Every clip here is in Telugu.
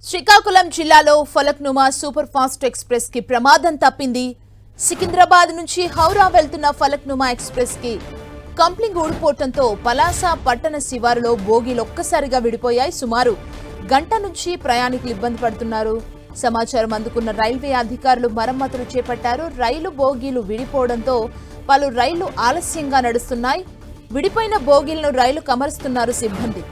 శ్రీకాకుళం జిల్లాలో ఫలక్నుమా సూపర్ ఫాస్ట్ ఎక్స్ప్రెస్ కి ప్రమాదం తప్పింది. సికింద్రాబాద్ నుంచి హౌరా వెళ్తున్న ఫలక్నుమా ఎక్స్ప్రెస్ కి కంప్లింగ్ ఊడిపోవడంతో పలాస పట్టణ శివారులో బోగీలు ఒక్కసారిగా విడిపోయాయి. సుమారు గంట నుంచి ప్రయాణికులు ఇబ్బంది పడుతున్నారు. సమాచారం అందుకున్న రైల్వే అధికారులు మరమ్మతులు చేపట్టారు. రైలు బోగీలు విడిపోవడంతో పలు రైళ్లు ఆలస్యంగా నడుస్తున్నాయి. విడిపోయిన బోగీలను రైలు కమరుస్తున్నారు సిబ్బంది.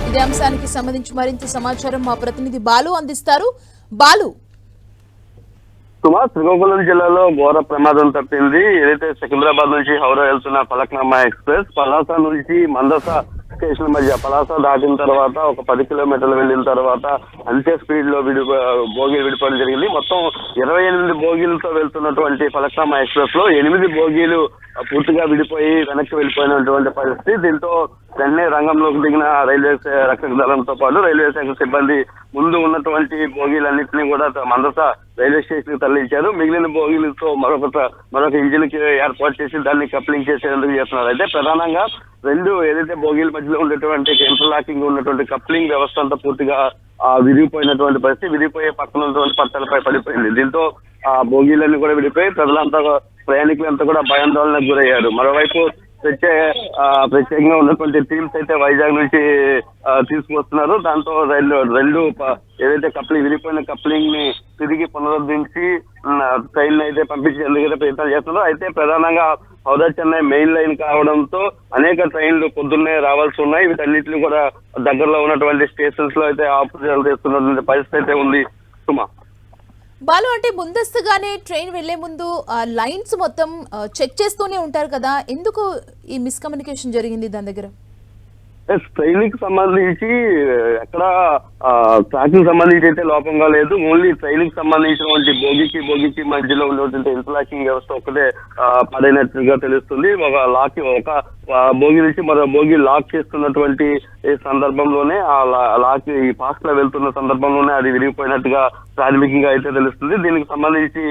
ఇదే అంశానికి సంబంధించి మరింత సమాచారం మా ప్రతినిధి బాలు అందిస్తారు. బాలు, శ్రీకాకుళం జిల్లాలో ఘోర ప్రమాదం తప్పింది. ఏదైతే సికింద్రాబాద్ నుంచి హౌరా వెళ్తున్న ఫలక్నామా ఎక్స్ప్రెస్ పలాస నుంచి మందస స్టేషన్ మధ్య పలాస దాటిన తర్వాత ఒక 10 కిలోమీటర్లు వెళ్ళిన తర్వాత అంతే స్పీడ్ లో బోగీలు విడిపోవడం జరిగింది. మొత్తం 28 బోగీలతో వెళ్తున్నటువంటి ఫలక్నామా ఎక్స్ప్రెస్ లో 8 బోగీలు పూర్తిగా విడిపోయి వెనక్కి వెళ్ళిపోయినటువంటి పరిస్థితి. దీంతో వెంటనే రంగంలోకి దిగిన రైల్వే రక్షక దళంతో పాటు రైల్వే శాఖ సిబ్బంది ముందు ఉన్నటువంటి బోగీలన్నింటినీ కూడా మందస రైల్వే స్టేషన్ కి తరలించారు. మిగిలిన బోగీలతో మరొక ఇంజిన్ కి ఏర్పాటు చేసి దాన్ని కప్లింగ్ చేసేందుకు చేస్తున్నారు. అయితే ప్రధానంగా ఏదైతే బోగీల మధ్యలో ఉండేటువంటి ఇంటర్లాకింగ్ ఉన్నటువంటి కప్లింగ్ వ్యవస్థ అంతా పూర్తిగా విరిగిపోయినటువంటి పరిస్థితి. విరిగిపోయే పక్కన ఉన్నటువంటి పట్టాలపై పడిపోయింది. దీంతో ఆ బోగీలన్నీ కూడా విడిపోయి ప్రయాణికులంతా కూడా భయాందోళనకు గురయ్యారు. మరోవైపు ప్రత్యేకంగా ఉన్నటువంటి టీమ్స్ అయితే వైజాగ్ నుంచి తీసుకువస్తున్నారు. దాంతో రెండు ఏదైతే విరిగిపోయిన కప్లింగ్ ని తిరిగి పునరుద్ధరించి ట్రైన్ అయితే పంపించేందుకు ప్రయత్నాలు చేస్తున్నారు. అయితే ప్రధానంగా హౌరా చెన్నై మెయిన్ లైన్ కావడంతో అనేక ట్రైన్లు పొద్దున్నే రావాల్సి ఉన్నాయి. వీటన్నిటిని కూడా దగ్గరలో ఉన్నటువంటి స్టేషన్స్ లో అయితే ఆపరేషన్ చేస్తున్నటువంటి పరిస్థితి అయితే ఉంది. సుమా, బాలు, అంటే ముందస్తుగానే ట్రైన్ వెళ్లే ముందు లైన్స్ మొత్తం చెక్ చేస్తూనే ఉంటారు కదా, ఎందుకు ఈ మిస్కమ్యూనికేషన్ జరిగింది దాని దగ్గర? ట్రైన్ కి సంబంధించి ఎక్కడ ట్రాక్ కి సంబంధించి అయితే లోపంగా లేదు. ఓన్లీ ట్రైన్ కి సంబంధించినటువంటి బోగికి మధ్యలో ఉన్నటువంటి ఇంటర్లాకింగ్ వ్యవస్థ ఒకటే పడైనట్టుగా తెలుస్తుంది. ఒక బోగి నుంచి మరో బోగి లాక్ చేస్తున్నటువంటి సందర్భంలోనే ఈ ఫాస్ట్ లో వెళ్తున్న సందర్భంలోనే అది విరిగిపోయినట్టుగా ప్రాథమికంగా అయితే తెలుస్తుంది. దీనికి సంబంధించి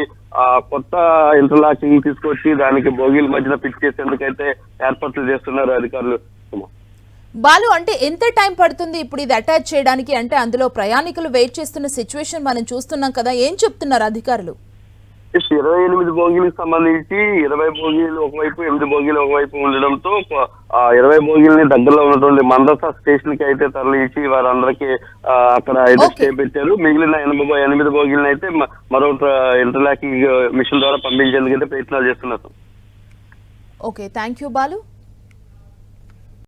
కొత్త ఇంటర్లాకింగ్ తీసుకొచ్చి దానికి బోగీల మధ్యన ఫిక్స్ చేసేందుకైతే ఏర్పాట్లు చేస్తున్నారు అధికారులు. బాలు, అంటే ఎంత టైం పడుతుంది ఇప్పుడు ఇది అటాచ్ చేయడానికి? అంటే అందులో ప్రయాణికులు వెయిట్ చేస్తున్న సిచ్యువేషన్ మనం చూస్తున్నాం కదా, ఏం చెప్తున్నారు అధికారులు? 28 బోగీలకు సంబంధించి 20 బోగీలు ఒకవైపు 8 బోగీలు ఒకవైపు ఉండడంతో 20 బోగీలని దగ్గరలో ఉన్నటువంటి మందస స్టేషన్ కి అయితే తరలించి వారందరికీ అక్కడ అయితే స్టే పెట్టారు. మిగిలిన 8 బోగీలను అయితే మరో ఇంటర్లాకింగ్ మిషన్ ద్వారా పంపించేందుకు అయితే ప్రయత్నాలు చేస్తున్నారు. Okay, thank you Balu.